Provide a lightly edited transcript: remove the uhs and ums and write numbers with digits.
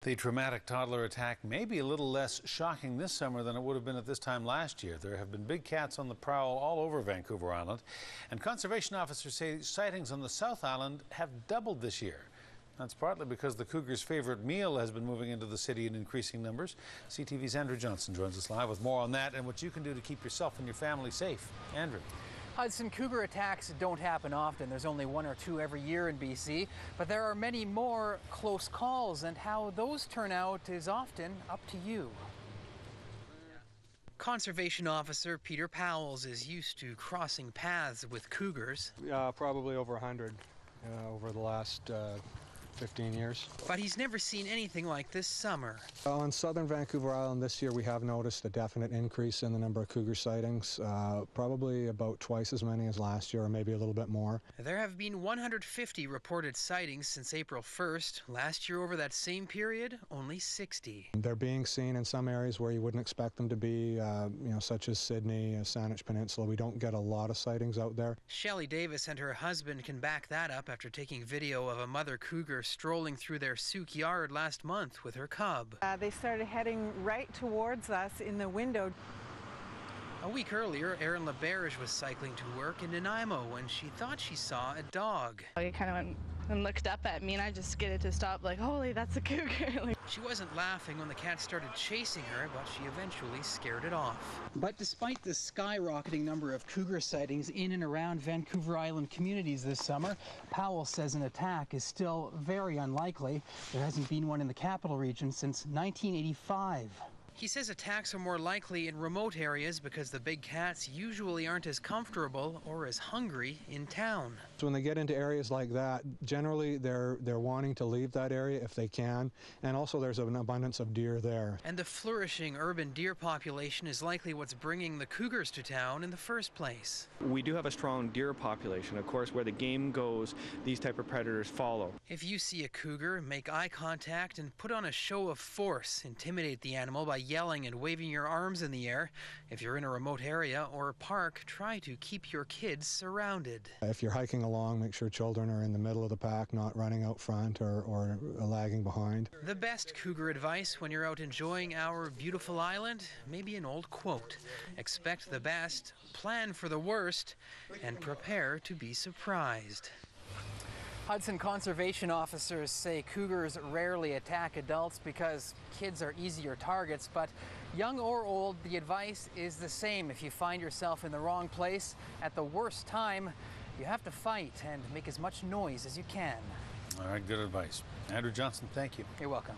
The traumatic toddler attack may be a little less shocking this summer than it would have been at this time last year. There have been big cats on the prowl all over Vancouver Island, and conservation officers say sightings on the South Island have doubled this year. That's partly because the cougar's favorite meal has been moving into the city in increasing numbers. CTV's Andrew Johnson joins us live with more on that and what you can do to keep yourself and your family safe. Andrew. Hudson, cougar attacks don't happen often. There's only one or two every year in BC, but there are many more close calls, and how those turn out is often up to you. Conservation Officer Peter Pauwels is used to crossing paths with cougars. Probably over 100 over the last 15 years. But he's never seen anything like this summer. On southern Vancouver Island this year we have noticed a definite increase in the number of cougar sightings, probably about twice as many as last year, or maybe a little bit more. There have been 150 reported sightings since April 1st. Last year over that same period, only 60. They're being seen in some areas where you wouldn't expect them to be, such as Sidney, Saanich Peninsula. We don't get a lot of sightings out there. Shelly Davis and her husband can back that up after taking video of a mother cougar strolling through their Sooke yard last month with her cub. They started heading right towards us in the window. A week earlier, Erin Laberge was cycling to work in Nanaimo when she thought she saw a dog. He kind of went and looked up at me, and I just skidded to stop, like, holy, that's a cougar. She wasn't laughing when the cat started chasing her, but she eventually scared it off. But despite the skyrocketing number of cougar sightings in and around Vancouver Island communities this summer, Pauwels says an attack is still very unlikely. There hasn't been one in the capital region since 1985. He says attacks are more likely in remote areas because the big cats usually aren't as comfortable or as hungry in town. So when they get into areas like that, generally they're wanting to leave that area if they can, and also there's an abundance of deer there. And the flourishing urban deer population is likely what's bringing the cougars to town in the first place. We do have a strong deer population. Of course, where the game goes, these type of predators follow. If you see a cougar, make eye contact and put on a show of force. Intimidate the animal by yelling and waving your arms in the air. If you're in a remote area or a park, try to keep your kids surrounded. If you're hiking along, make sure children are in the middle of the pack, not running out front or lagging behind. The best cougar advice when you're out enjoying our beautiful island, maybe an old quote. Expect the best, plan for the worst, and prepare to be surprised. Hudson conservation officers say cougars rarely attack adults because kids are easier targets, but young or old, the advice is the same. If you find yourself in the wrong place at the worst time, you have to fight and make as much noise as you can. All right, good advice. Andrew Johnson, thank you. You're welcome.